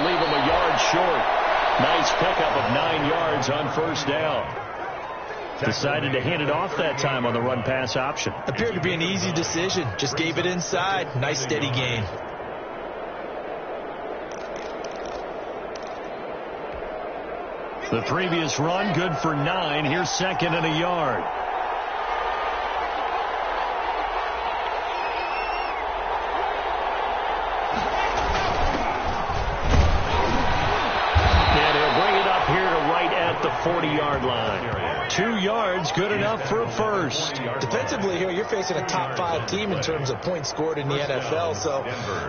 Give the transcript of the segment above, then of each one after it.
will leave him a yard short. Nice pickup of 9 yards on first down. Decided to hand it off that time on the run-pass option. Appeared to be an easy decision. Just gave it inside. Nice, steady gain. The previous run, good for 9. Here's second and a yard. And he'll bring it up here to right at the 40-yard line. 2 yards, good enough for a first. Defensively here, you're facing a top 5 team in terms of points scored in the NFL. So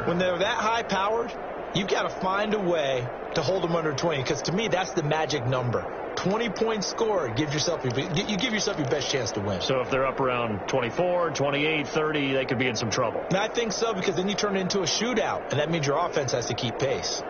when they're that high-powered, you've got to find a way to hold them under 20, because to me, that's the magic number. 20 points scored, you give yourself your best chance to win. So if they're up around 24, 28, 30, they could be in some trouble. And I think so, because then you turn it into a shootout, and that means your offense has to keep pace.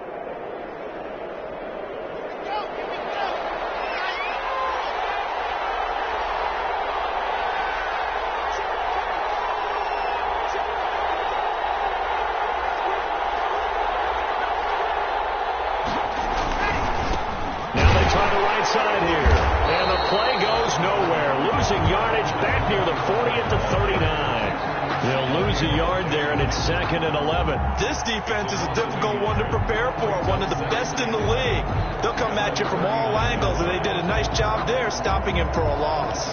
Side here, and the play goes nowhere, losing yardage back near the 40 at the 39. They'll lose a yard there, and it's second and 11. This defense is a difficult one to prepare for, one of the best in the league. They'll come at you from all angles, and they did a nice job there stopping him for a loss.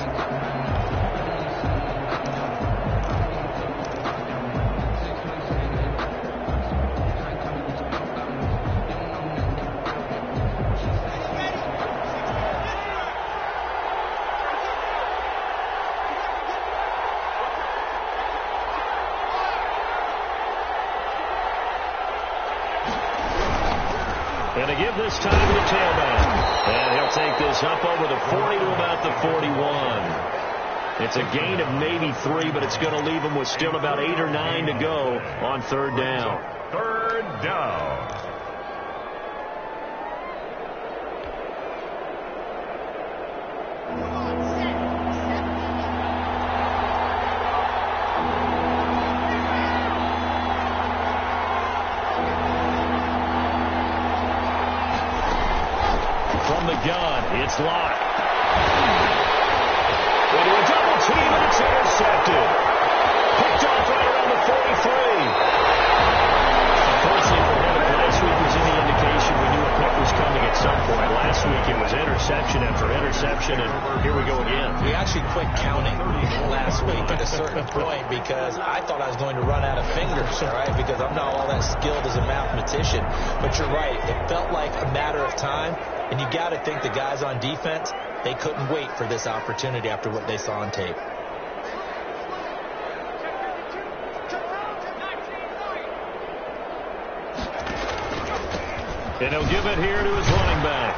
And to give this time to the tailback. And he'll take this up over the 40 to about the 41. It's a gain of maybe 3, but it's going to leave him with still about 8 or 9 to go on third down. Third down. Gun, it's locked. Into a double team, and it's intercepted. Picked off right around the 43. Unfortunately for him, last week was in the indication we knew a pick was coming at some point. Last week it was interception after interception, and here we go again. We actually quit counting last week at a certain point because I thought I was going to run out of fingers, all right, because I'm not all that skilled as a mathematician. But you're right, it felt like a matter of time. And you got to think the guys on defense, they couldn't wait for this opportunity after what they saw on tape. And he'll give it here to his running back.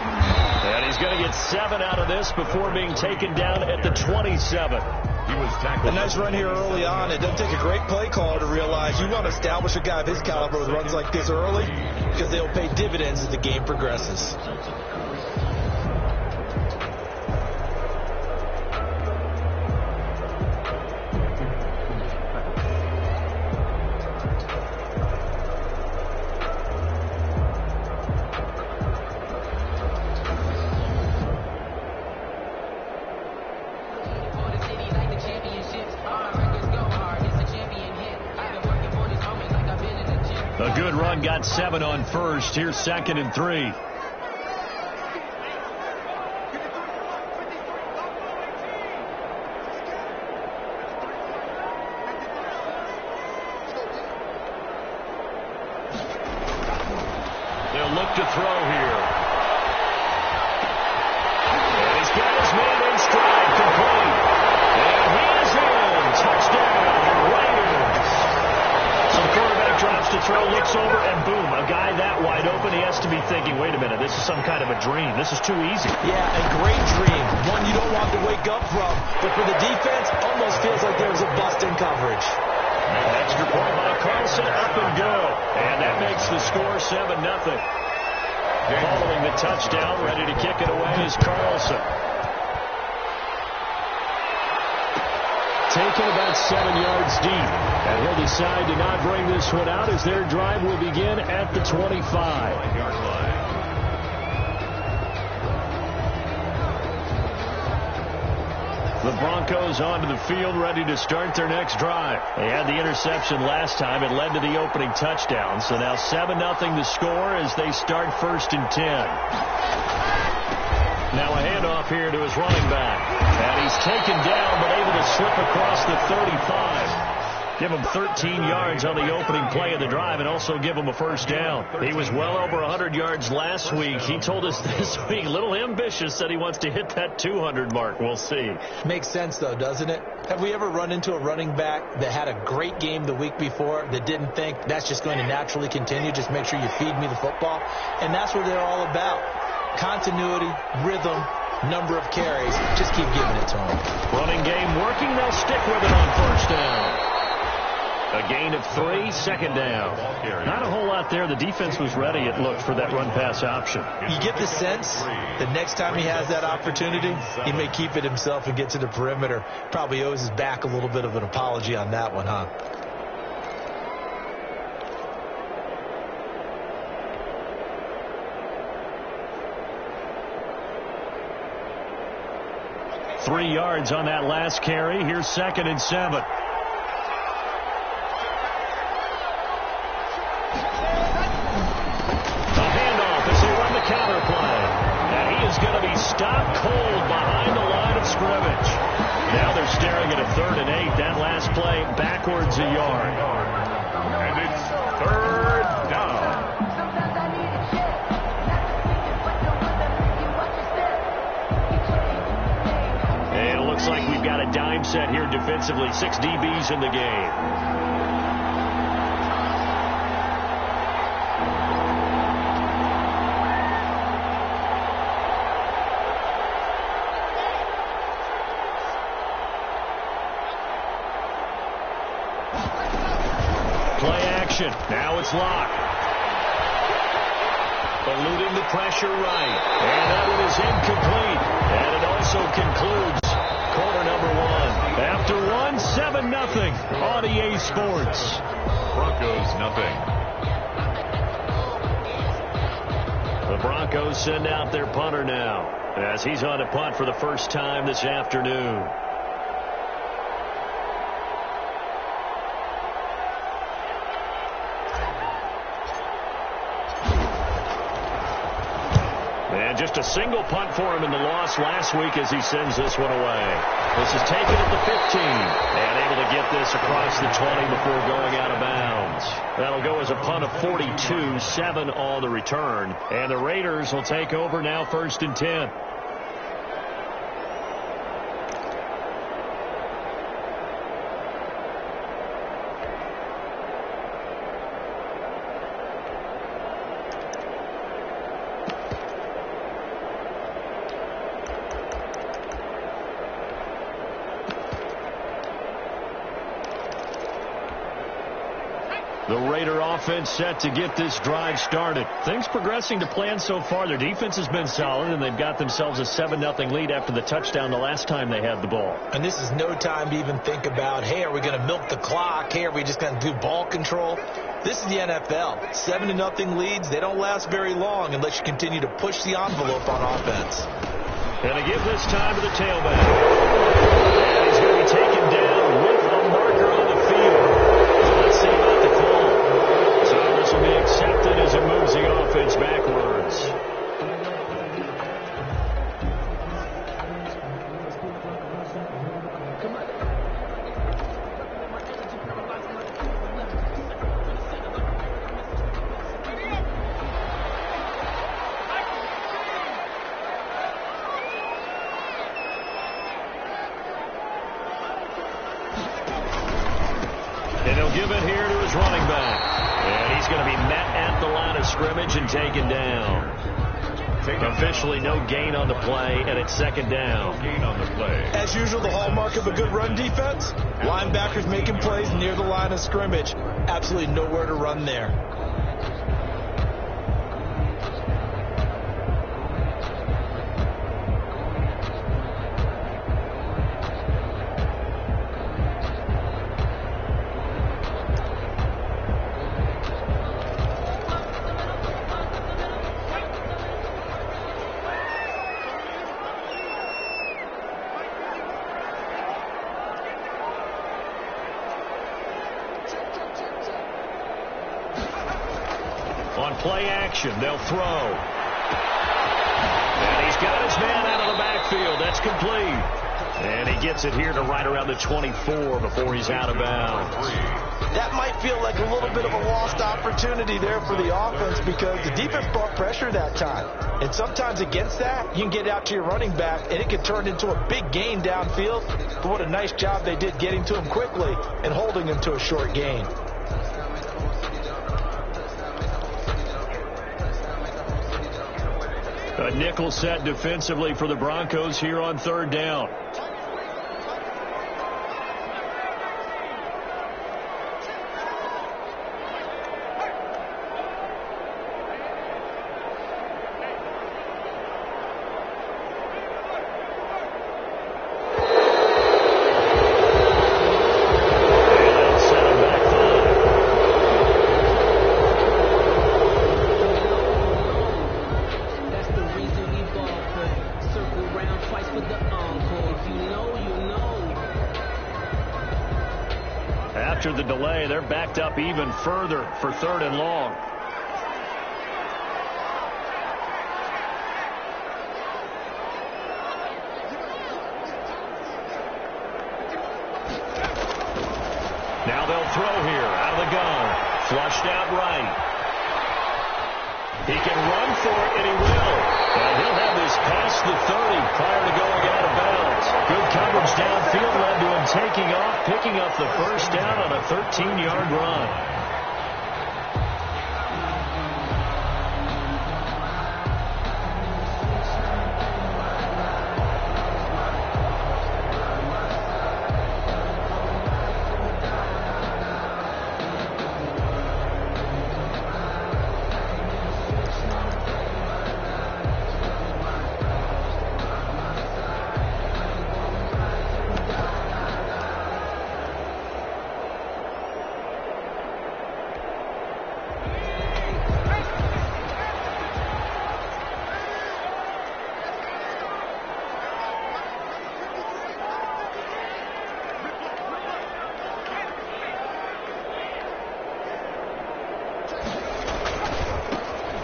And he's going to get 7 out of this before being taken down at the 27. He was tackled. A nice run here early on. It doesn't take a great play caller to realize you want to establish a guy of his caliber with runs like this early, because they'll pay dividends as the game progresses. A good run, got 7 on first. Here's second and 3. They'll look to throw here. And he's got his man in stride, complete. And he is in. Touchdown, Raiders. So the quarterback drops to throw, looks over, and boom, a guy that wide open, he has to be thinking, wait a minute, this is some kind of a dream. This is too easy. Yeah, a great dream. One you don't want to wake up from. But for the defense, almost feels like there was a bust in coverage. Extra point by Carlson, up and go. And that makes the score 7-0. Following the touchdown, ready to kick it away is Carlson. taken about 7 yards deep. And he'll decide to not bring this one out as their drive will begin at the 25-yard line. The Broncos onto the field, ready to start their next drive. They had the interception last time. It led to the opening touchdown. So now 7-0 the score as they start 1st and 10. Now a handoff here to his running back. And he's taken down, but able to slip across the 35. Give him 13 yards on the opening play of the drive and also give him a first down. He was well over 100 yards last week. He told us this week, a little ambitious, said he wants to hit that 200 mark. We'll see. Makes sense, though, doesn't it? Have we ever run into a running back that had a great game the week before that didn't think that's just going to naturally continue? Just make sure you feed me the football. And that's what they're all about. Continuity, rhythm, number of carries. Just keep giving it to them. Running game working. They'll stick with it on first down. A gain of 3, second down. Not a whole lot there. The defense was ready, it looked, for that run-pass option. You get the sense that next time he has that opportunity, he may keep it himself and get to the perimeter. Probably owes his back a little bit of an apology on that one, huh? Three yards on that last carry. Here's 2nd and 7. Counter play. And he is going to be stopped cold behind the line of scrimmage. Now they're staring at a 3rd and 8. That last play backwards a yard. And it's 3rd down. And it looks like we've got a dime set here defensively. 6 DBs in the game. Now it's locked. Eluding the pressure right. And that one is incomplete. And it also concludes quarter number 1. After 1, 7-0 on EA Sports. Broncos nothing. The Broncos send out their punter now as he's on to punt for the first time this afternoon. And just a single punt for him in the loss last week as he sends this one away. This is taken at the 15 and able to get this across the 20 before going out of bounds. That'll go as a punt of 42, 7 on the return. And the Raiders will take over now 1st and 10. The Raider offense set to get this drive started. Things progressing to plan so far. Their defense has been solid, and they've got themselves a 7-0 lead after the touchdown the last time they had the ball. And this is no time to even think about, hey, are we going to milk the clock? Hey, are we just going to do ball control? This is the NFL. 7-0 leads, they don't last very long unless you continue to push the envelope on offense. And to give this time to the tailback. And he's going to be taken down with a marker on the field. Let's see about the call. So this will be accepted as it moves the offense backwards. And he'll give it here to his running back. And he's going to be met at the line of scrimmage and taken down. Officially no gain on the play, and it's 2nd down. Gain on the play. As usual, the hallmark of a good run defense, linebackers making plays near the line of scrimmage. Absolutely nowhere to run there. play action. They'll throw. And he's got his man out of the backfield. That's complete. And he gets it here to right around the 24 before he's out of bounds. That might feel like a little bit of a lost opportunity there for the offense because the defense brought pressure that time. And sometimes against that, you can get out to your running back, and it can turn into a big gain downfield. But what a nice job they did getting to him quickly and holding him to a short gain. A nickel set defensively for the Broncos here on third down. After the delay, they're backed up even further for third and long. Now they'll throw here out of the gun. Flushed out right. He can run for it, and he will. And he'll have this past the 30 prior to going out of bounds. Good coverage downfield led to him taking off, picking up the first down on a 13-yard run.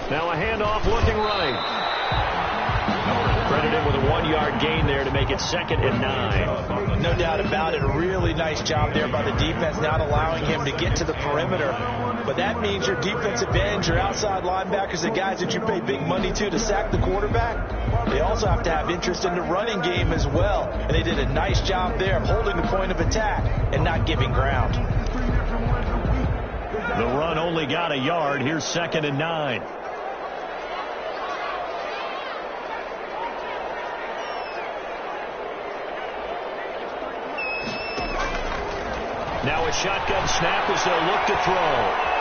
Now a handoff looking right. Credited with a 1-yard gain there to make it 2nd and 9. No doubt about it. A really nice job there by the defense, not allowing him to get to the perimeter. But that means your defensive ends, your outside linebackers, the guys that you pay big money to sack the quarterback, they also have to have interest in the running game as well. And they did a nice job there of holding the point of attack and not giving ground. The run only got a yard. Here's 2nd and 9. Now a shotgun snap as they'll look to throw.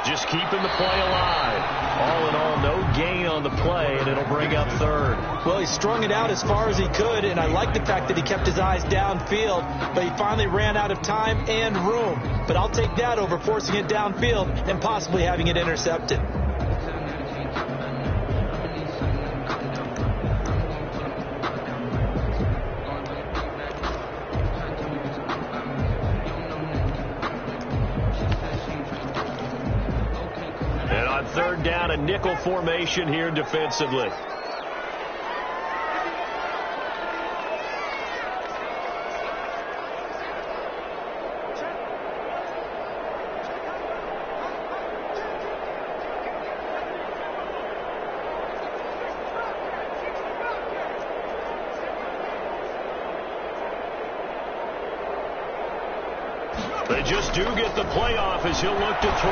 Just keeping the play alive. All in all, no gain on the play, and it'll bring up third. Well, he strung it out as far as he could, and I like the fact that he kept his eyes downfield, but he finally ran out of time and room. But I'll take that over forcing it downfield and possibly having it intercepted. Third down, a nickel formation here defensively. They just do get the playoff as he'll look to throw.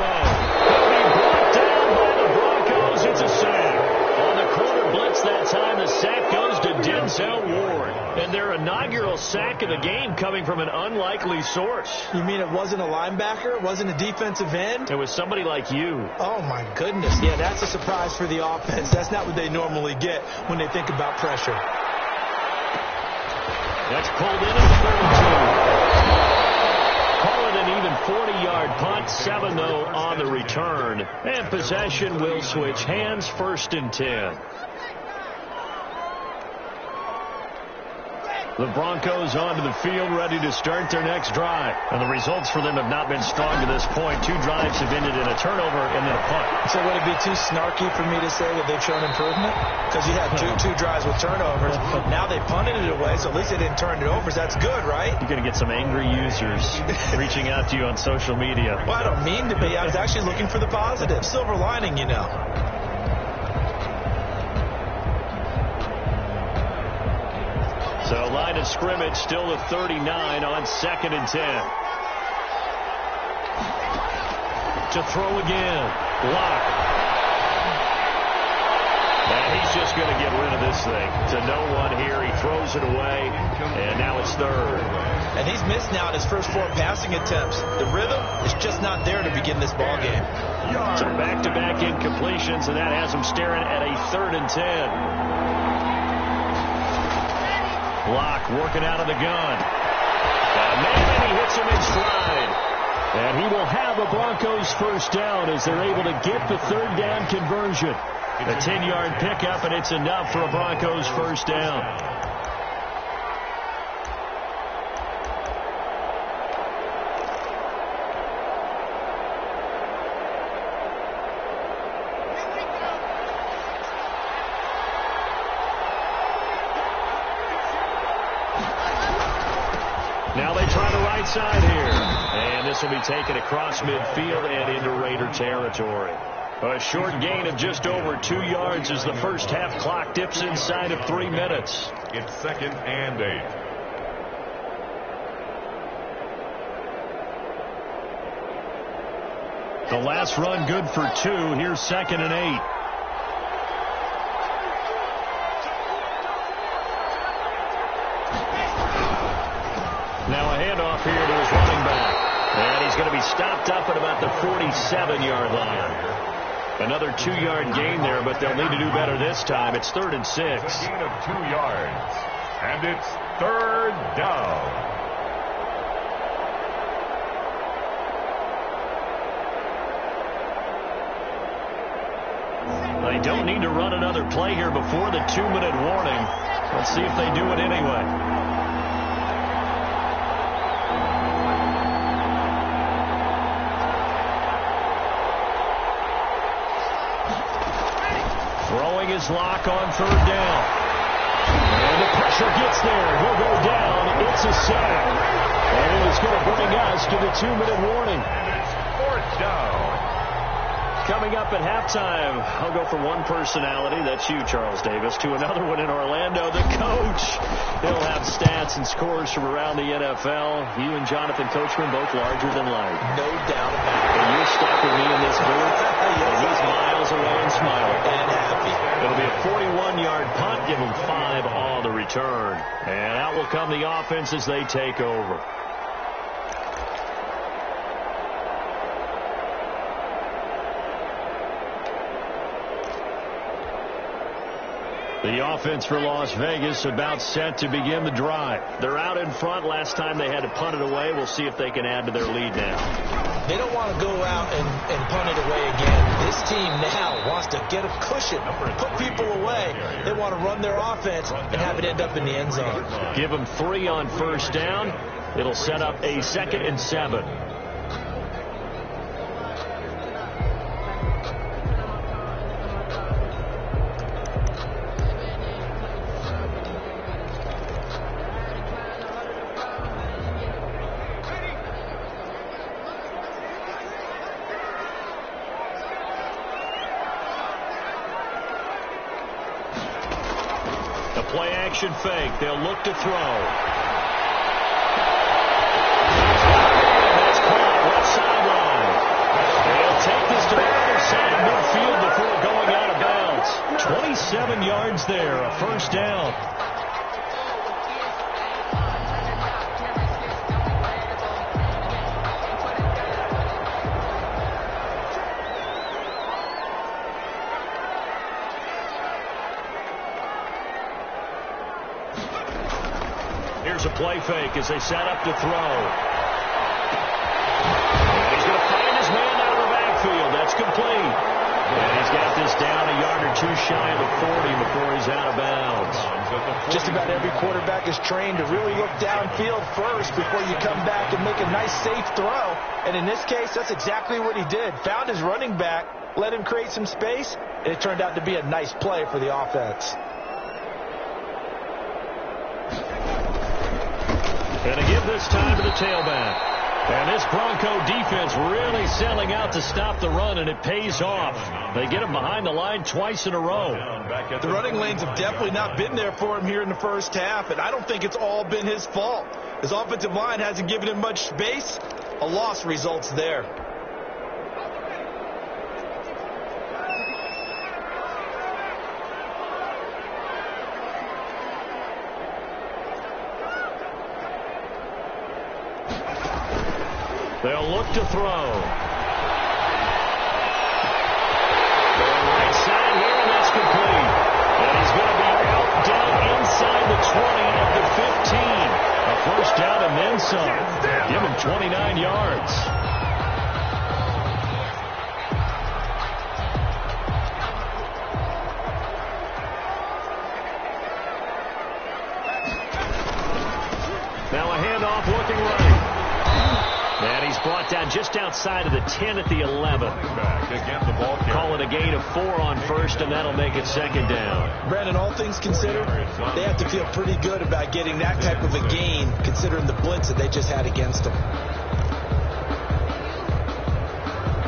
He'll be brought down by the Broncos. It's a sack. On the corner blitz that time, the sack goes to Denzel Ward. And their inaugural sack of the game coming from an unlikely source. You mean it wasn't a linebacker? It wasn't a defensive end? It was somebody like you. Oh, my goodness. Yeah, that's a surprise for the offense. That's not what they normally get when they think about pressure. That's pulled in at the 32. Call it an even 40-yard punt, 7 though on the return. And possession will switch hands, 1st and 10. The Broncos onto the field, ready to start their next drive. And the results for them have not been strong to this point. 2 drives have ended in a turnover and then a punt. So would it be too snarky for me to say that they've shown improvement? Because you had two drives with turnovers. Now they punted it away, so at least they didn't turn it over. So that's good, right? You're going to get some angry users reaching out to you on social media. Well, I don't mean to be. I was actually looking for the positive. Silver lining, you know. So line of scrimmage still at 39 on 2nd and 10. To throw again. Lock. And he's just going to get rid of this thing. To no one here. He throws it away. And now it's 3rd. And he's missed now his first 4 passing attempts. The rhythm is just not there to begin this ball game. So back-to-back incompletions, and that has him staring at a 3rd and 10. Block working out of the gun. And he hits him in stride. And he will have a Broncos first down as they're able to get the 3rd down conversion. A 10-yard pickup, and it's enough for a Broncos first down. Now they try the right side here. And this will be taken across midfield and into Raider territory. A short gain of just over 2 yards as the first half clock dips inside of 3 minutes. It's 2nd and 8. The last run good for 2. Here's 2nd and 8. Now a handoff here to his running back. And he's going to be stopped up at about the 47-yard line. Another 2-yard gain there, but they'll need to do better this time. It's 3rd and 6. It's a gain of 2 yards. And it's 3rd down. They don't need to run another play here before the 2-minute warning. Let's see if they do it anyway. Throwing his lock on 3rd down. And the pressure gets there. He'll go down. It's a sack. And it is going to bring us to the 2-minute warning. And it's 4th down. Coming up at halftime, I'll go from one personality, that's you, Charles Davis, to another one in Orlando, the coach. He'll have stats and scores from around the NFL. You and Jonathan Coachman, both larger than life. No doubt about it. And you're stuck with me in this booth. And he's miles away and smiling. And happy. It'll be a 41-yard punt, give him 5 on the return. And out will come the offense as they take over. The offense for Las Vegas about set to begin the drive. They're out in front. Last time they had to punt it away. We'll see if they can add to their lead now. They don't want to go out and punt it away again. This team now wants to get a cushion, put people away. They want to run their offense and have it end up in the end zone. Give them 3 on first down. It'll set up a 2nd and 7. Play action fake. They'll look to throw. That's caught left sideline. They'll take this to the other side of midfield before going out of bounds. 27 yards there, a first down. Here's a play fake as they set up to throw. And he's going to find his man out of the backfield. That's complete. And he's got this down a yard or two shy of the 40 before he's out of bounds. Just about every quarterback is trained to really look downfield first before you come back and make a nice, safe throw. And in this case, that's exactly what he did. Found his running back, let him create some space, and it turned out to be a nice play for the offense. And to give this time to the tailback. And this Bronco defense really selling out to stop the run, and it pays off. They get him behind the line twice in a row. The running lanes have definitely not been there for him here in the first half, and I don't think it's all been his fault. His offensive line hasn't given him much space. A loss results there. They'll look to throw. Right side here, and that's complete. And he's going to be out down inside the 20 at the 15. A first down and then some. Give him 29 yards. Now a handoff looking right. And he's brought down just outside of the 10 at the 11. Call it a gain of 4 on first, and that'll make it second down. Brandon, all things considered, they have to feel pretty good about getting that type of a gain, considering the blitz that they just had against them.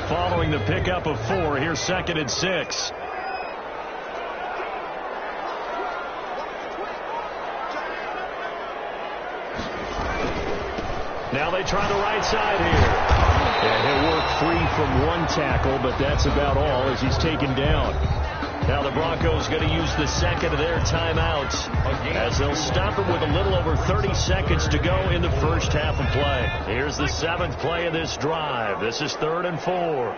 Following the pickup of 4, here's 2nd and 6. Now they try the right side here. And he'll work free from one tackle, but that's about all as he's taken down. Now the Broncos going to use the second of their timeouts as they'll stop him with a little over 30 seconds to go in the first half of play. Here's the 7th play of this drive. This is 3rd and 4.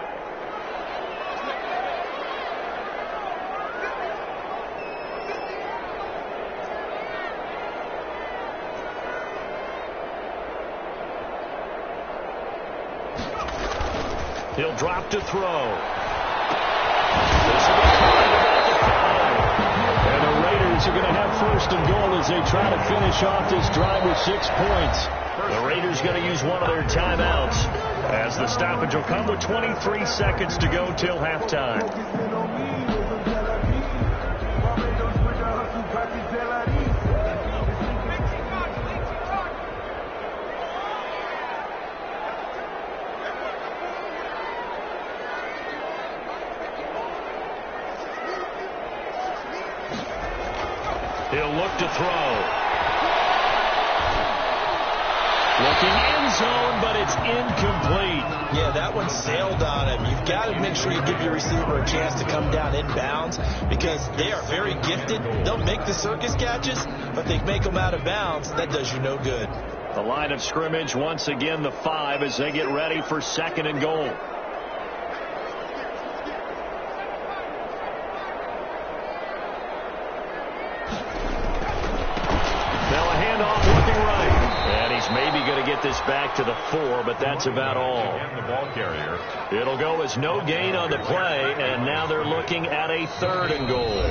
He'll drop to throw. This will be caught about the 5. And the Raiders are going to have 1st and goal as they try to finish off this drive with 6 points. The Raiders going to use one of their timeouts as the stoppage will come with 23 seconds to go till halftime. He'll look to throw. Looking end zone, but it's incomplete. Yeah, that one sailed on him. You've got to make sure you give your receiver a chance to come down inbounds because they are very gifted. They'll make the circus catches, but they make them out of bounds. That does you no good. The line of scrimmage, once again, the 5 as they get ready for 2nd and goal. Maybe going to get this back to the 4, but that's about all. It'll go as no gain on the play, and now they're looking at a 3rd and goal.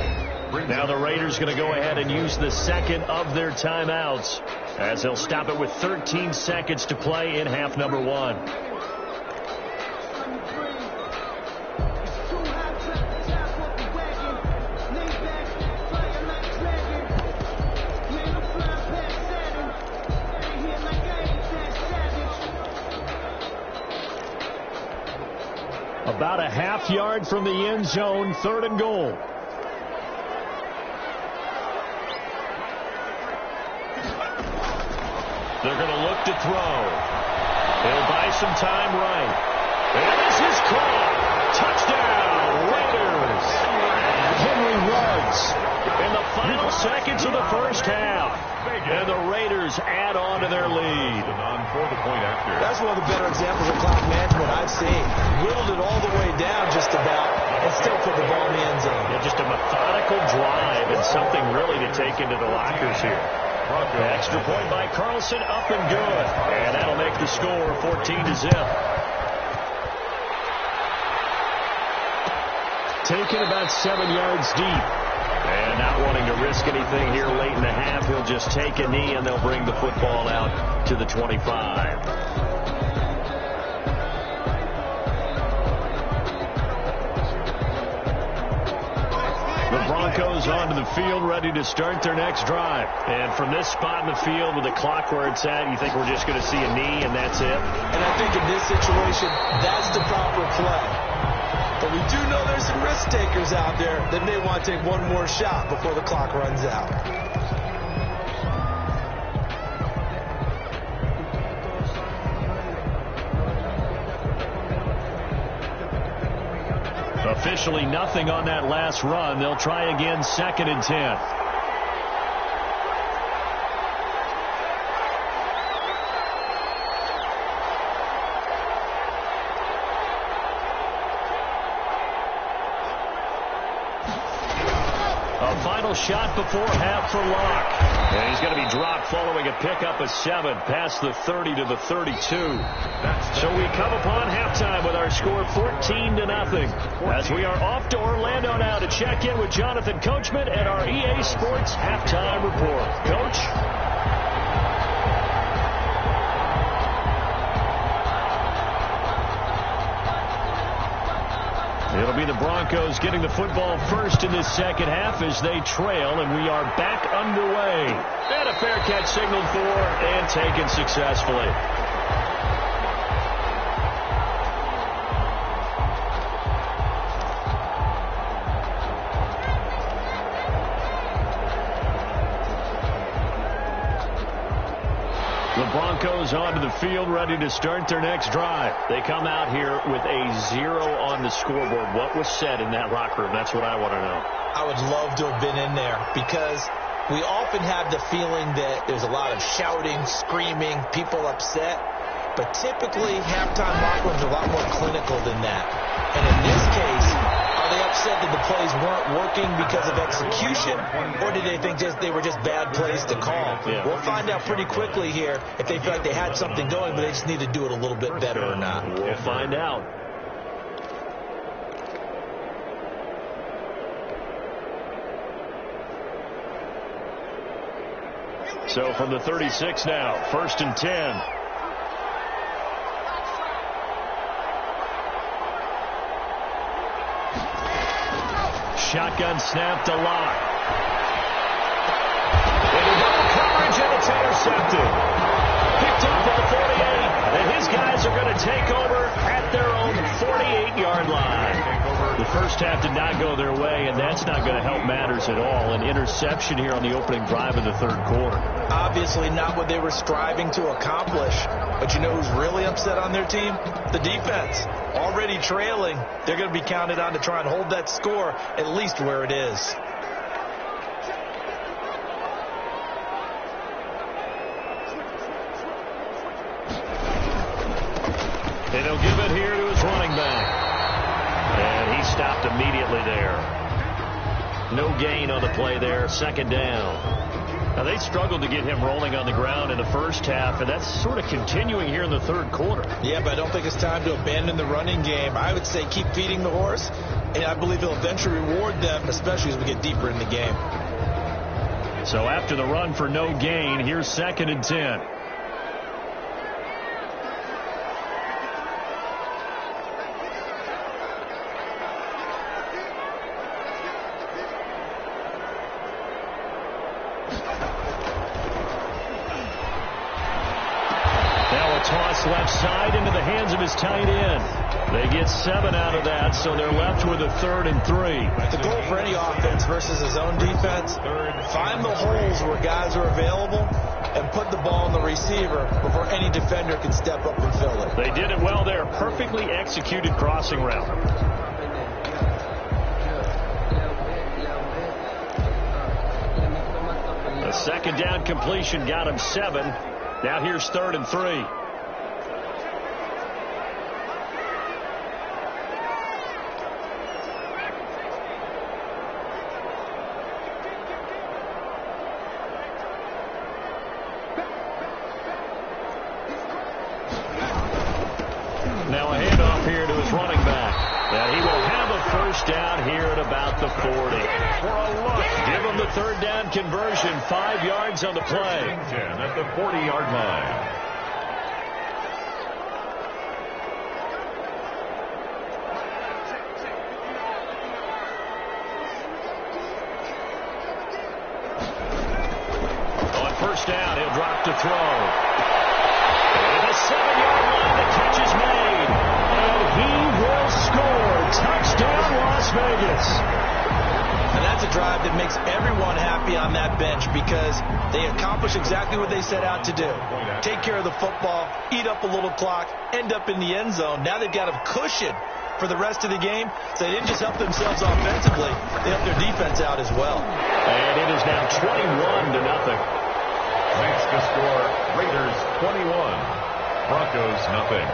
Now the Raiders going to go ahead and use the second of their timeouts as they'll stop it with 13 seconds to play in half number 1. About a half yard from the end zone, 3rd and goal. They're going to look to throw. He'll buy some time right. And this is caught. Touchdown, Raiders. Henry runs in the final seconds of the first half. And the Raiders add on to their lead. That's one of the better examples of clock management I've seen. Whittled it all the way down just about and still put the ball in the end zone. Yeah, just a methodical drive and something really to take into the lockers here. The extra point by Carlson, up and good. And that'll make the score 14-0. taken about 7 yards deep. And not wanting to risk anything here late in the half, he'll just take a knee, and they'll bring the football out to the 25. The Broncos onto the field, ready to start their next drive. And from this spot in the field with the clock where it's at, you think we're just going to see a knee and that's it? And I think in this situation, that's the proper play. But we do know there's some risk takers out there that may want to take one more shot before the clock runs out. Officially nothing on that last run. They'll try again, 2nd and 10. A final shot before half for Locke. And he's going to be dropped following a pickup of 7 past the 30 to the 32. So we come upon halftime with our score 14-0. As we are off to Orlando now to check in with Jonathan Coachman and our EA Sports halftime report. Coach? It'll be the Broncos getting the football first in this second half as they trail, and we are back underway. And a fair catch signaled for and taken successfully. The Broncos onto the field, ready to start their next drive. They come out here with a 0 on the scoreboard. What was said in that locker room? That's what I want to know. I would love to have been in there because we often have the feeling that there's a lot of shouting, screaming, people upset. But typically, halftime locker rooms are a lot more clinical than that. And in this case, are they upset that the plays weren't working because of execution, or did they think they were just bad plays to call? Yeah. We'll find out pretty quickly here if they feel like they had something going, but they just need to do it a little bit better or not. We'll find out. So from the 36 now, 1st and 10. Shotgun snap to Locke. Into double coverage, and it's intercepted. Picked up at the 48, and his guys are going to take over at their own 48-yard line. The first half did not go their way, and that's not going to help matters at all. An interception here on the opening drive of the third quarter. Obviously not what they were striving to accomplish. But you know who's really upset on their team? The defense. Already trailing. They're going to be counted on to try and hold that score at least where it is. And he'll give it here to his running back. And he stopped immediately there. No gain on the play there. 2nd down. Now, they struggled to get him rolling on the ground in the first half, and that's sort of continuing here in the third quarter. Yeah, but I don't think it's time to abandon the running game. I would say keep feeding the horse, and I believe it'll eventually reward them, especially as we get deeper in the game. So after the run for no gain, here's 2nd and 10. Toss left side into the hands of his tight end. They get 7 out of that, so they're left with a 3rd and 3. The goal for any offense versus his own defense, find the holes where guys are available and put the ball in the receiver before any defender can step up and fill it. They did it well there. Perfectly executed crossing route. A 2nd down completion got him 7. Now here's 3rd and 3. Now a handoff here to his running back. And he will have a first down here at about the 40. For a look. Give him the third down conversion, 5 yards on the play. 10 at the 40-yard line. On first down, he'll drop to throw. And a 7-yard line, the catch is made. And he will score. Touchdown, Las Vegas. And that's a drive that makes everyone happy on that bench because they accomplish exactly what they set out to do. Take care of the football, eat up a little clock, end up in the end zone. Now they've got a cushion for the rest of the game. So they didn't just help themselves offensively, they helped their defense out as well. And it is now 21-0. Makes the score Raiders 21, Broncos nothing.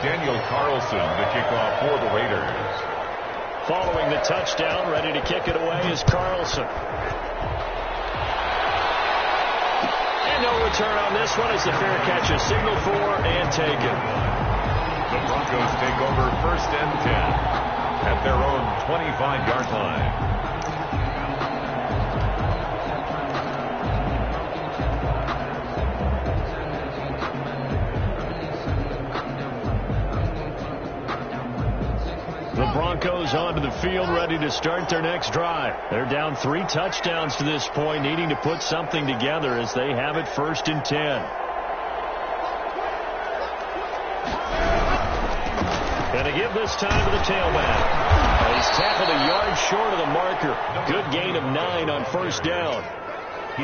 Daniel Carlson, the kickoff for the Raiders. Following the touchdown, ready to kick it away is Carlson. And no return on this one as the fair catch is signaled for and taken. The Broncos take over 1st and 10 at their own 25-yard line. The Broncos onto the field, ready to start their next drive. They're down 3 touchdowns to this point, needing to put something together as they have it 1st and 10. And to give this time to the tailback. He's tackled a yard short of the marker. Good gain of 9 on first down.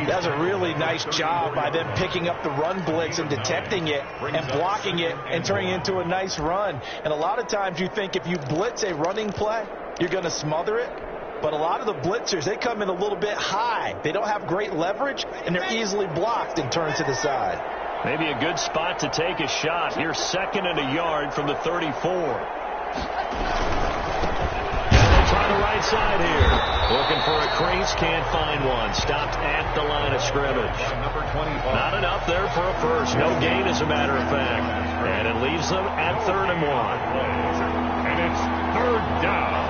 That's a really nice job by them picking up the run blitz and detecting it and blocking it and turning it into a nice run. And a lot of times you think if you blitz a running play, you're going to smother it. But a lot of the blitzers, they come in a little bit high. They don't have great leverage, and they're easily blocked and turned to the side. Maybe a good spot to take a shot. Here's 2nd and a yard from the 34. Try the right side here. Looking for a crease, can't find one. Stopped at the line of scrimmage. Number 25. Not enough there for a first. No gain, as a matter of fact. And it leaves them at 3rd and 1. And it's 3rd down.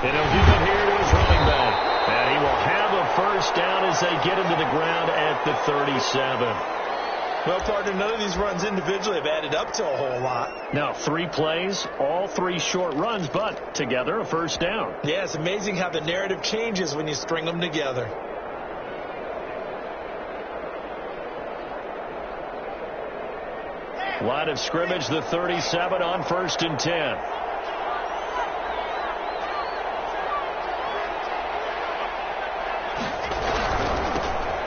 And he'll give it here to his running back. And he will have a first down as they get him to the ground at the 37. Well, partner, none of these runs individually have added up to a whole lot. Now, 3 plays, all 3 short runs, but together a first down. Yeah, it's amazing how the narrative changes when you string them together. Line of scrimmage, the 37 on 1st and 10.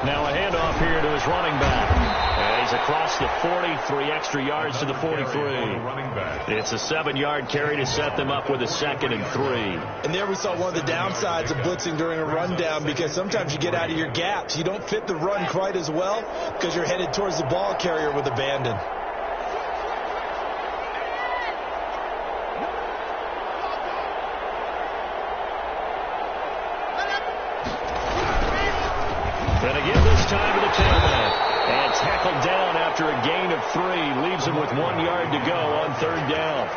Now a handoff here to his running back. And he's across the 40, 3 extra yards to the 43. It's a 7-yard carry to set them up with a 2nd and 3. And there we saw one of the downsides of blitzing during a rundown, because sometimes you get out of your gaps. You don't fit the run quite as well because you're headed towards the ball carrier with abandon. Gonna give this time to the tailback. And tackled down after a gain of 3. Leaves him with 1 yard to go on 3rd down.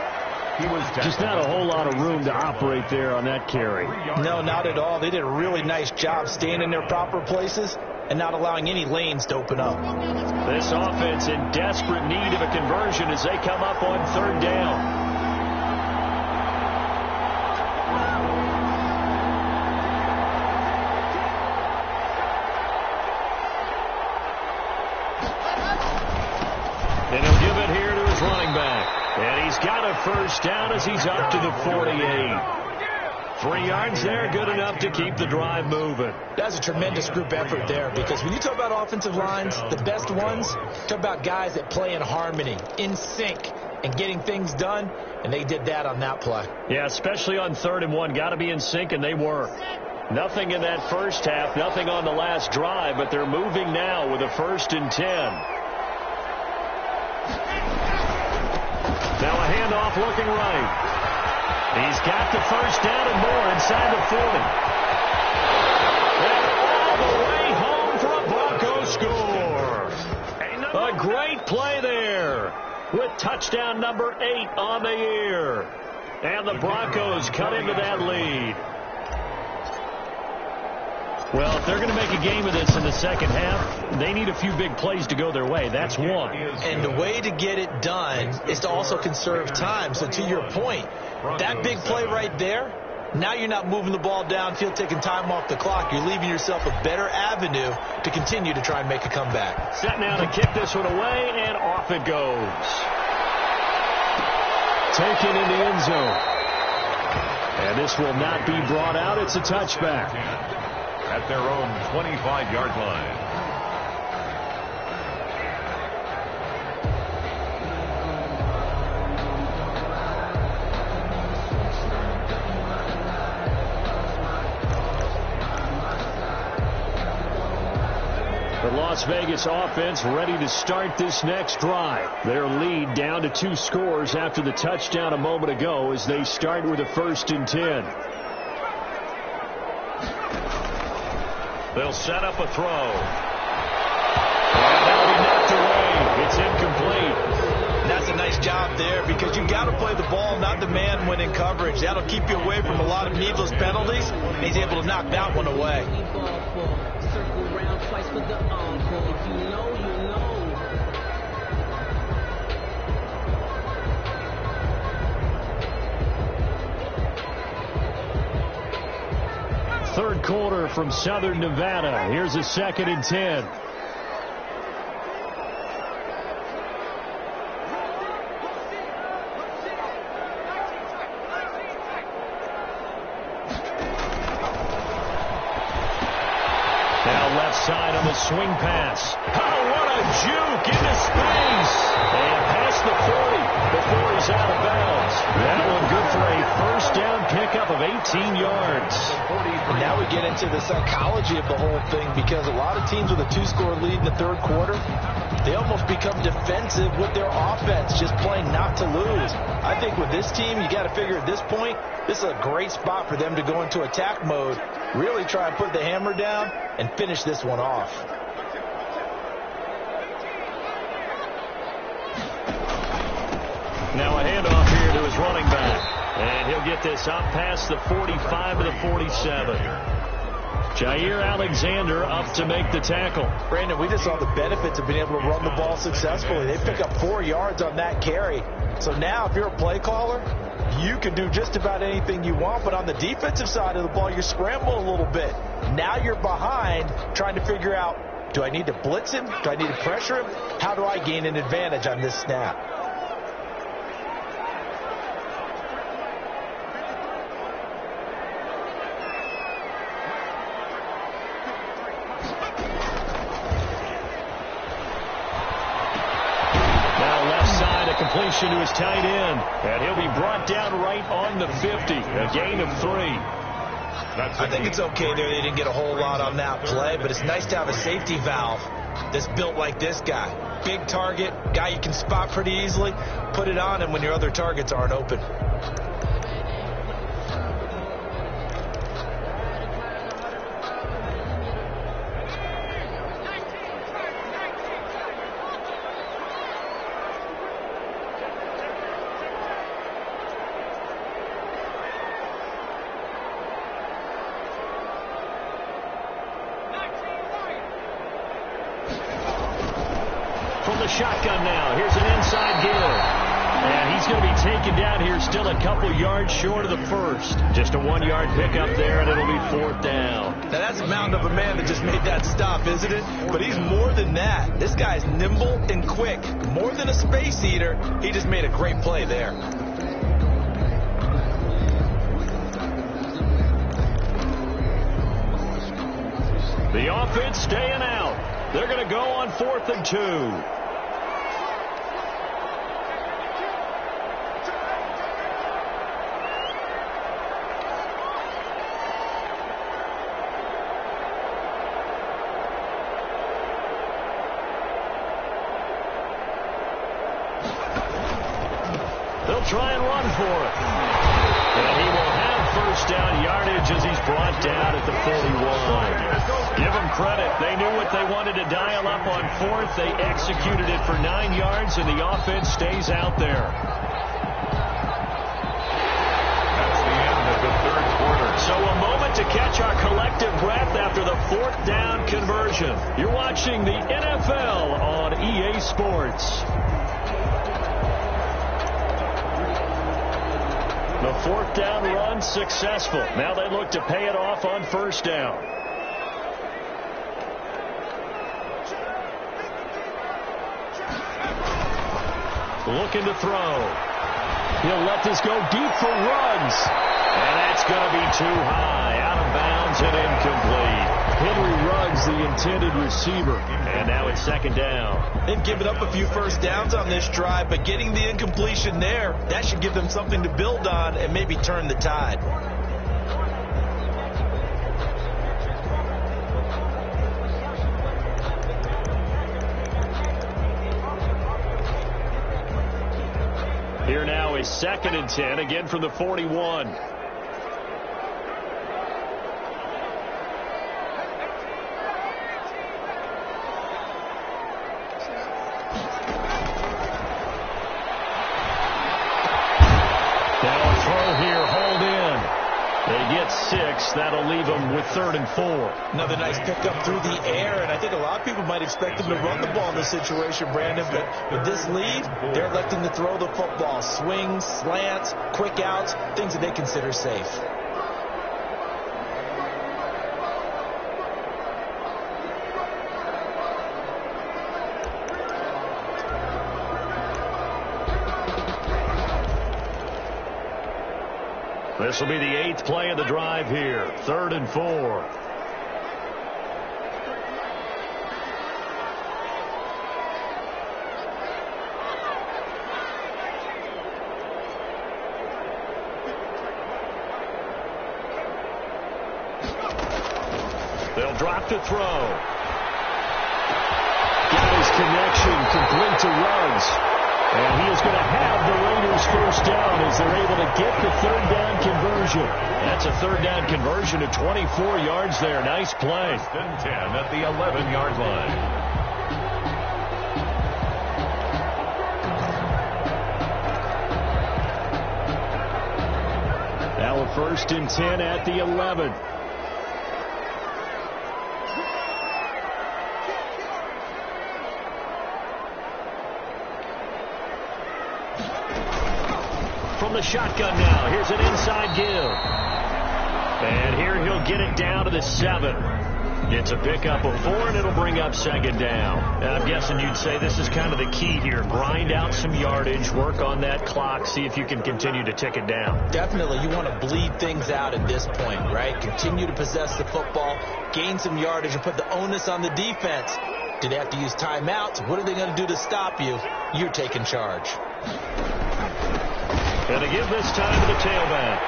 Just not a whole lot of room to operate there on that carry. No, not at all. They did a really nice job staying in their proper places and not allowing any lanes to open up. This offense in desperate need of a conversion as they come up on 3rd down. And he'll give it here to his running back. And he's got a first down as he's up to the 48. 3 yards there, good enough to keep the drive moving. That's a tremendous group effort there, because when you talk about offensive lines, the best ones, talk about guys that play in harmony, in sync, and getting things done, and they did that on that play. Yeah, especially on 3rd and 1. Got to be in sync, and they were. Nothing in that first half, nothing on the last drive, but they're moving now with a 1st and 10. Now a handoff looking right. He's got the first down and more inside the 40. And all the way home for a Bronco score. with touchdown number 8 on the year. And the Broncos cut into that lead. Well, if they're going to make a game of this in the second half, they need a few big plays to go their way. That's one. And the way to get it done is to also conserve time. So to your point, that big play right there, now you're not moving the ball downfield, taking time off the clock. You're leaving yourself a better avenue to continue to try and make a comeback. Set now to kick this one away, and off it goes. Taken in the end zone. And this will not be brought out. It's a touchback. At their own 25-yard line. The Las Vegas offense ready to start this next drive. Their lead down to 2 scores after the touchdown a moment ago as they start with a 1st and 10. They'll set up a throw. And that'll be knocked away. It's incomplete. That's a nice job there because you've got to play the ball, not the man when in coverage. That'll keep you away from a lot of needless penalties. And he's able to knock that one away. Third quarter from Southern Nevada. Here's a 2nd and 10. Now left side on the swing pass. Oh, what a juke into space. And past the 40 before he's out of bounds. That one good for a 1st down pickup of 18 yards. And now we get into the psychology of the whole thing because a lot of teams with a 2-score lead in the third quarter, they almost become defensive with their offense, just playing not to lose. I think with this team, you got to figure at this point, this is a great spot for them to go into attack mode, really try and put the hammer down and finish this one off. Now a handoff here to his running back. And he'll get this up past the 45 to the 47. Jair Alexander up to make the tackle. Brandon, we just saw the benefits of being able to run the ball successfully. They pick up 4 yards on that carry. So now if you're a play caller, you can do just about anything you want. But on the defensive side of the ball, you're scrambling a little bit. Now you're behind trying to figure out, do I need to blitz him? Do I need to pressure him? How do I gain an advantage on this snap? Completion to his tight end, and he'll be brought down right on the 50. A gain of 3. I think it's okay there. They didn't get a whole lot on that play, but it's nice to have a safety valve that's built like this guy. Big target, guy you can spot pretty easily. Put it on him when your other targets aren't open. Shotgun now. Here's an inside give. And he's going to be taken down here still a couple yards short of the 1st. Just a 1-yard pickup there, and it'll be 4th down. Now, that's a mountain of a man that just made that stop, isn't it? But he's more than that. This guy's nimble and quick. More than a space eater, he just made a great play there. The offense staying out. They're going to go on 4th and 2. They'll try and run for it. And he will have 1st down yardage as he's brought down at the 41. Give him credit. They knew what they wanted to dial up on fourth. They executed it for 9 yards, and the offense stays out there. That's the end of the third quarter. So a moment to catch our collective breath after the fourth down conversion. You're watching the NFL on EA Sports. The fourth down run successful. Now they look to pay it off on first down. Looking to throw. He'll let this go deep for Ruggs. And that's going to be too high. Out of bounds and incomplete. Henry Ruggs, the intended receiver. And now it's second down. They've given up a few first downs on this drive, but getting the incompletion there, that should give them something to build on and maybe turn the tide. Here now is 2nd and 10, again from the 41. Now a throw here, hold in. They get 6. That'll leave them with 3rd and 4. Another nice pickup through the air, and I think a lot of people might expect them to run the ball in this situation, Brandon, but with this lead, they're electing to throw the football. Swings, slants, quick outs, things that they consider safe. This will be the 8th play of the drive here. 3rd and 4. They'll drop to throw. Got his connection complete to Ruggs. And he is going to have the Raiders first down as they're able to get the 3rd down conversion. That's a 3rd down conversion to 24 yards there. Nice play. 10 at the 11-yard line. Now a 1st and 10 at the 11. From the shotgun now. Here's an inside give. And here he'll get it down to the 7. It's a pickup of 4, and it'll bring up 2nd down. I'm guessing you'd say this is kind of the key here. Grind out some yardage, work on that clock, see if you can continue to tick it down. Definitely, you want to bleed things out at this point, right? Continue to possess the football, gain some yardage, and put the onus on the defense. Do they have to use timeouts? What are they going to do to stop you? You're taking charge. And to give this time to the tailback.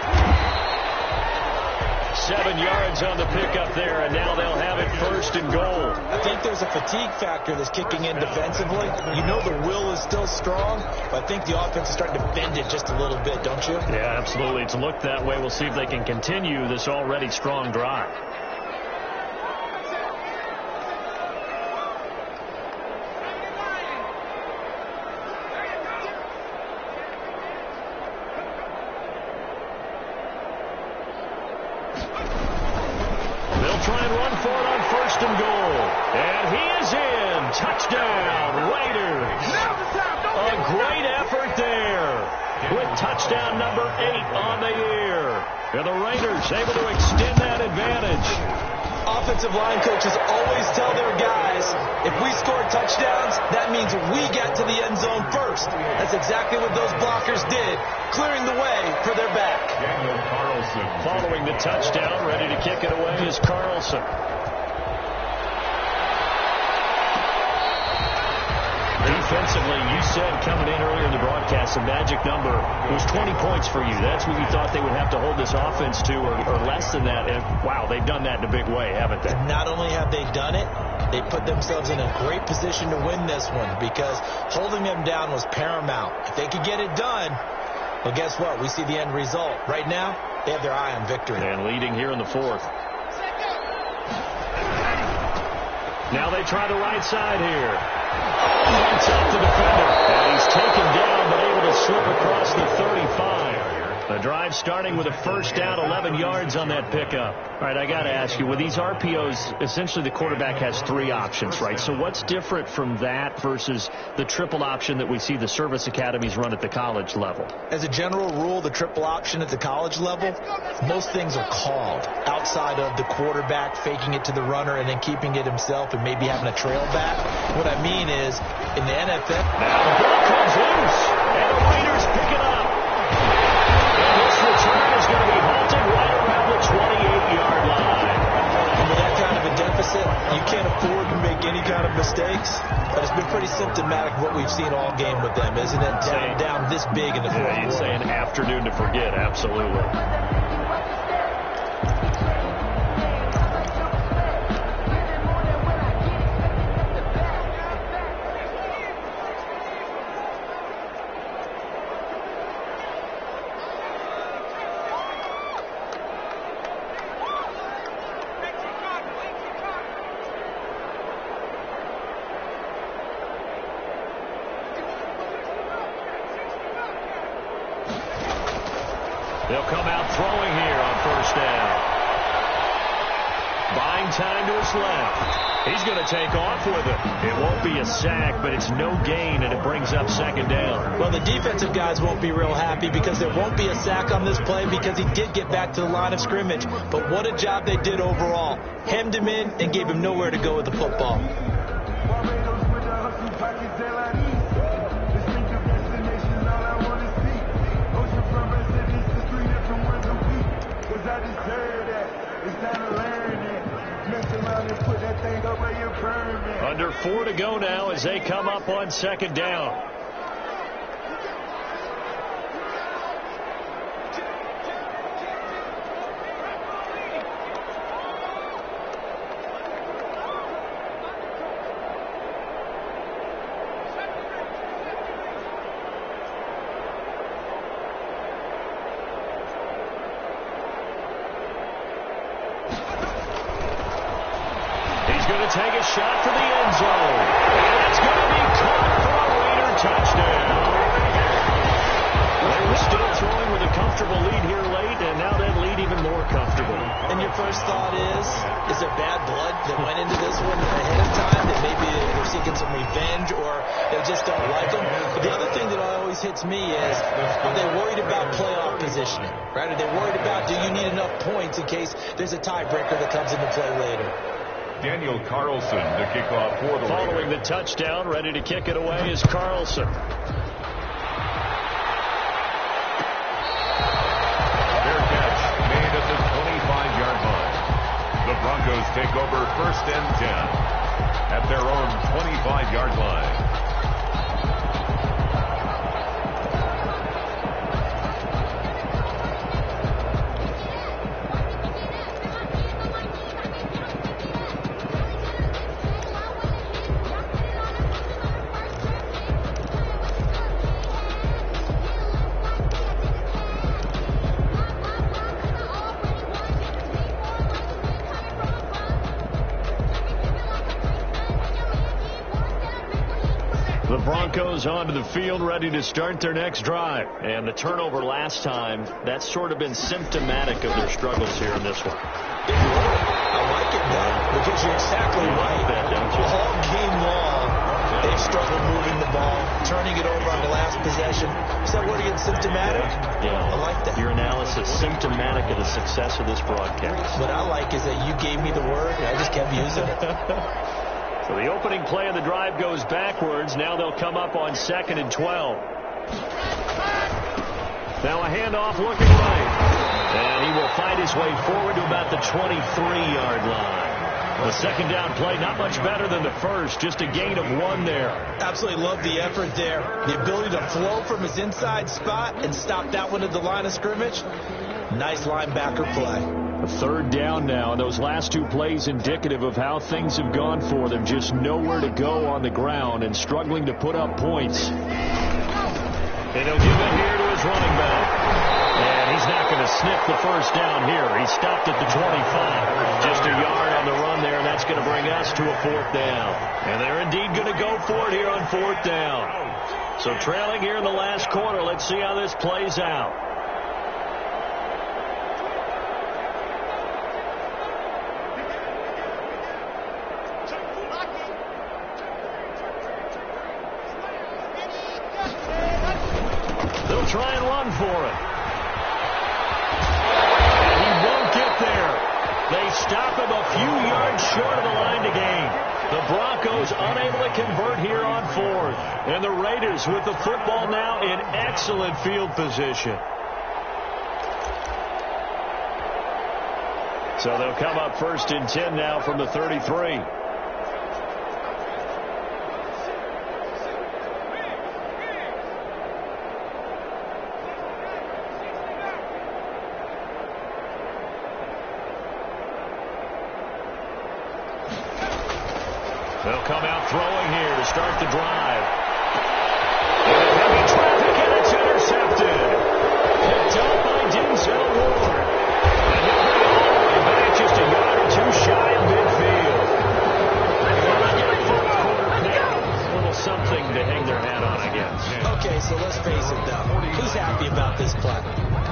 7 yards on the pickup there, and now they'll have it 1st and goal. I think there's a fatigue factor that's kicking in defensively. You know the will is still strong, but I think the offense is starting to bend it just a little bit, don't you? Yeah, absolutely. It's looked that way. We'll see if they can continue this already strong drive. Try and run for it on 1st and goal. And he is in. Touchdown, Raiders. A great effort there with touchdown number 8 on the year. And the Raiders able to extend that advantage. Offensive line coaches always tell their guys, if we score touchdowns, that means we get to the end zone first. That's exactly what those blockers did, clearing the way for their back. Daniel Carlson. Following the touchdown, ready to kick it away is Carlson. Defensively, you said coming in earlier in the broadcast, the magic number was 20 points for you. That's what you thought they would have to hold this offense to, or less than that. And, wow, they've done that in a big way, haven't they? Not only have they done it, they put themselves in a great position to win this one because holding them down was paramount. If they could get it done, well, guess what? We see the end result. Right now, they have their eye on victory. And leading here in the 4th. Now they try the right side here. Gets off the defender. And he's taken down, but able to slip across the 35. The drive starting with a first down, 11 yards on that pickup. All right, I got to ask you, with these RPOs, essentially the quarterback has 3 options, right? So what's different from that versus the triple option that we see the service academies run at the college level? As a general rule, the triple option at the college level, most things are called outside of the quarterback faking it to the runner and then keeping it himself and maybe having a trail back. What I mean is, in the NFL... Now the ball comes loose, and the Raiders pick it up. And this return is going to be halted right around the 28-yard line. And with that kind of a deficit, you can't afford to make any kind of mistakes. But it's been pretty symptomatic of what we've seen all game with them, isn't it? Down this big in the fourth quarter. You'd say an afternoon to forget, absolutely. They'll come out throwing here on first down. Buying time to his left. He's going to take off with it. It won't be a sack, but it's no gain, and it brings up second down. Well, the defensive guys won't be real happy because there won't be a sack on this play because he did get back to the line of scrimmage. But what a job they did overall. Hemmed him in and gave him nowhere to go with the football. Under 4 to go now as they come up on second down. Take a shot for the end zone. And it's going to be caught for a Raider touchdown. They were still throwing with a comfortable lead here late, and now that lead even more comfortable. And your first thought is there bad blood that went into this one ahead of time, that maybe they're seeking some revenge or they just don't like them? But the other thing that always hits me is, are they worried about playoff positioning? Right? Are they worried about, do you need enough points in case there's a tiebreaker that comes into play later? Daniel Carlson to kick off for the Following Raiders. the touchdown, ready to kick it away is Carlson. Fair catch made at the 25-yard line. The Broncos take over 1st and 10 at their own 25-yard line. Broncos onto the field, ready to start their next drive. And the turnover last time, that's sort of been symptomatic of their struggles here in this one. I like it, though, because you're exactly right. All game long, they've struggled moving the ball, turning it over on the last possession. Is that word again, symptomatic? Yeah. I like that. Your analysis, symptomatic of the success of this broadcast. What I like is that you gave me the word, and I just kept using it. So the opening play of the drive goes backwards. Now they'll come up on 2nd and 12. Now a handoff looking right. And he will find his way forward to about the 23-yard line. The second down play, not much better than the first. Just a gain of 1 there. Absolutely love the effort there. The ability to flow from his inside spot and stop that one at the line of scrimmage. Nice linebacker play. A 3rd down now, and those last 2 plays indicative of how things have gone for them. Just nowhere to go on the ground and struggling to put up points. And he'll give it here to his running back. And he's not going to sniff the first down here. He stopped at the 25. Just a yard on the run there, and that's that's going to bring us to a 4th down. And they're indeed going to go for it here on 4th down. So trailing here in the last quarter. Let's see how this plays out. They'll try and run for it. And he won't get there. They stop him a few yards short of the line to gain. The Broncos unable to convert here on 4th. And the Raiders with the football now in excellent field position. So they'll come up 1st and 10 now from the 33. They'll come out throwing here to start the drive. And heavy traffic, and it's intercepted. Picked up by Denzel Ward. And he'll bring it all the way back just a yard or 2 shy of midfield. And they'll get a 4th quarter pick. A little something to hang their hat on, I guess. Okay, so let's face it, though. Who's happy about this play?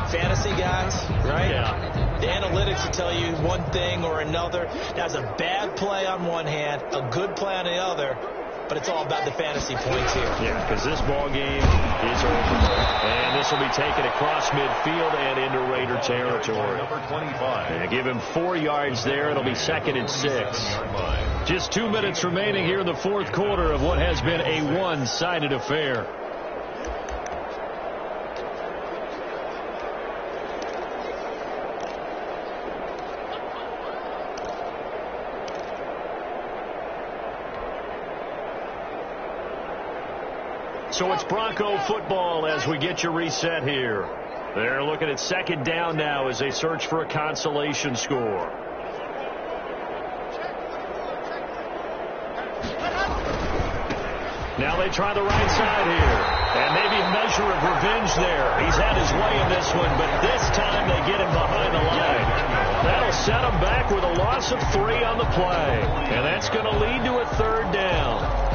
Fantasy guys, right? Yeah. The analytics will tell you one thing or another. That's a bad play on one hand, a good play on the other, but it's all about the fantasy points here. Yeah, because this ball game is over. And this will be taken across midfield and into Raider territory. Number 25. And give him 4 yards there. It'll be 2nd and 6. Just 2 minutes remaining here in the 4th quarter of what has been a one-sided affair. So it's Bronco football as we get you reset here. They're looking at 2nd down now as they search for a consolation score. Now they try the right side here. And maybe a measure of revenge there. He's had his way in this one, but this time they get him behind the line. That'll set him back with a loss of 3 on the play. And that's going to lead to a 3rd down.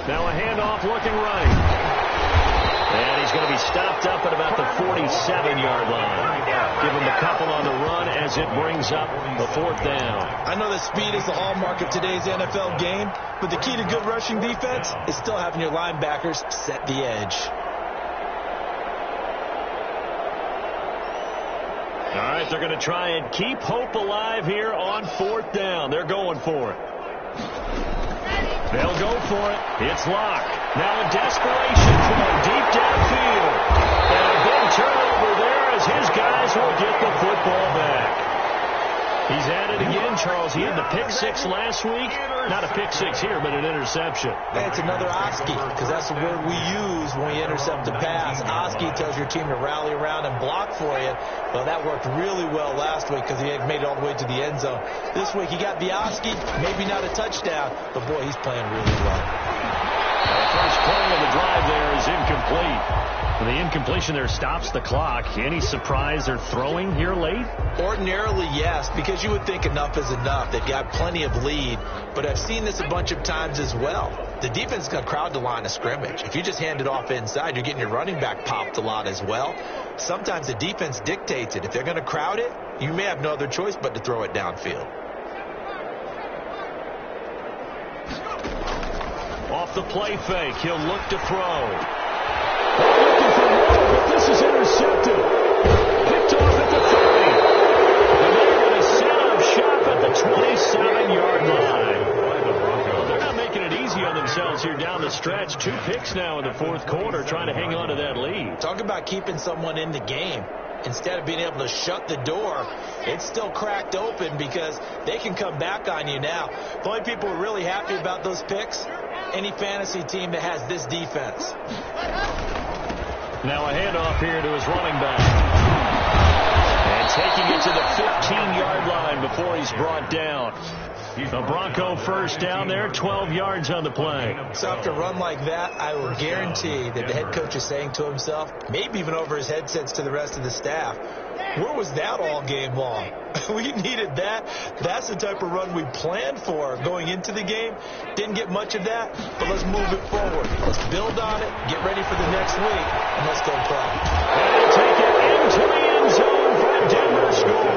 Now a handoff looking right. And he's going to be stopped up at about the 47-yard line. Give him a couple on the run as it brings up the 4th down. I know that speed is the hallmark of today's NFL game, but the key to good rushing defense is still having your linebackers set the edge. All right, they're going to try and keep hope alive here on 4th down. They're going for it. They'll go for it. It's Locke. Now a desperation throw deep downfield. And a big turnover there as his guys will get the football back. He's at it again, Charles. He had the pick 6 last week. Not a pick 6 here, but an interception. It's another Oski, because that's the word we use when we intercept a pass. Oski tells your team to rally around and block for you. Well, that worked really well last week because he had made it all the way to the end zone. This week he got the Oski, maybe not a touchdown, but boy, he's playing really well. The first play of the drive there is incomplete. And the incompletion there stops the clock. Any surprise they're throwing here late? Ordinarily, yes, because you would think enough is enough. They've got plenty of lead, but I've seen this a bunch of times as well. The defense is going to crowd the line of scrimmage. If you just hand it off inside, you're getting your running back popped a lot as well. Sometimes the defense dictates it. If they're going to crowd it, you may have no other choice but to throw it downfield. Off the play fake, he'll look to throw. Looking for more, but this is intercepted. Picked off at the 30. And they're going to set up shop at the 27-yard line. They're not making it easy on themselves here down the stretch. 2 picks now in the 4th quarter, trying to hang on to that lead. Talk about keeping someone in the game. Instead of being able to shut the door, it's still cracked open because they can come back on you now. The only people who are really happy about those picks, any fantasy team that has this defense. Now a handoff here to his running back. And taking it to the 15-yard line before he's brought down. The Bronco first down there, 12 yards on the play. So after a run like that, I will guarantee that the head coach is saying to himself, maybe even over his headsets to the rest of the staff, where was that all game long? We needed that. That's the type of run we planned for going into the game. Didn't get much of that, but let's move it forward. Let's build on it, get ready for the next week, and let's go play. And take it into the end zone for a Denver score.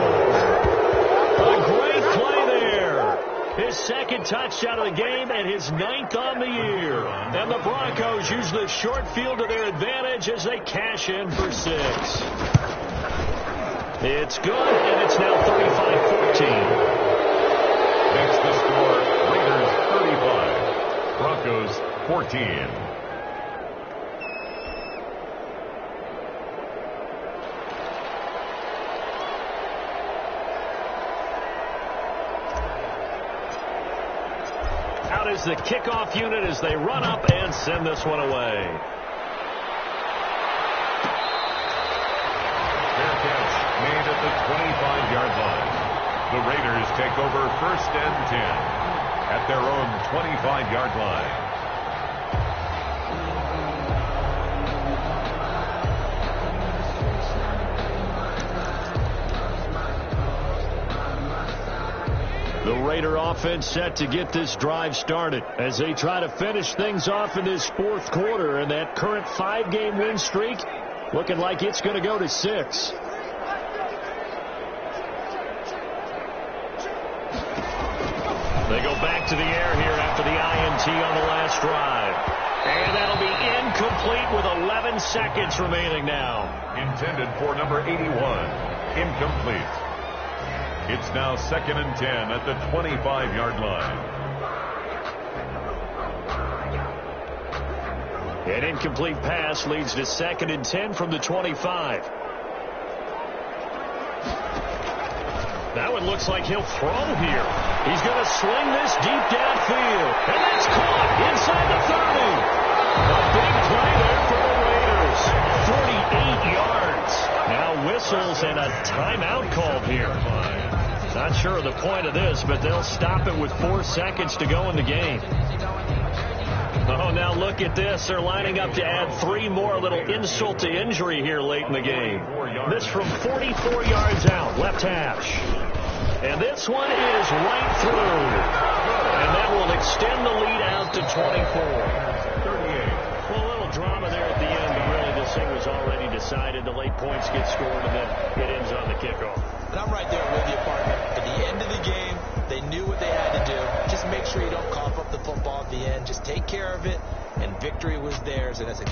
A great play there. His second touchdown of the game and his 9th on the year. And the Broncos use the short field to their advantage as they cash in for 6. It's good, and it's now 35-14. Next the score, Raiders 35, Broncos 14. Out is the kickoff unit as they run up and send this one away. Made at the 25-yard line. The Raiders take over 1st and 10 at their own 25-yard line. The Raider offense set to get this drive started as they try to finish things off in this 4th quarter, and that current 5-game win streak looking like it's going to go to 6. They go back to the air here after the INT on the last drive. And that'll be incomplete with 11 seconds remaining now. Intended for number 81. Incomplete. It's now 2nd and 10 at the 25-yard line. An incomplete pass leads to 2nd and 10 from the 25. That one looks like he'll throw here. He's going to sling this deep downfield. And that's caught inside the 30. A big play there for the Raiders. 48 yards. Now whistles and a timeout called here. Not sure of the point of this, but they'll stop it with 4 seconds to go in the game. Oh, now look at this. They're lining up to add 3 more, a little insult to injury here late in the game. This from 44 yards out, left hash. And this one is right through. And that will extend the lead out to 24. 38. Well, a little drama there at the end, but really this thing was already decided. The late points get scored, and then it ends on the kickoff. And I'm right there with you, partner. At the end of the game, they knew what they had to do. Just make sure you don't cough up the football at the end. Just take care of it, and victory was theirs. And that's a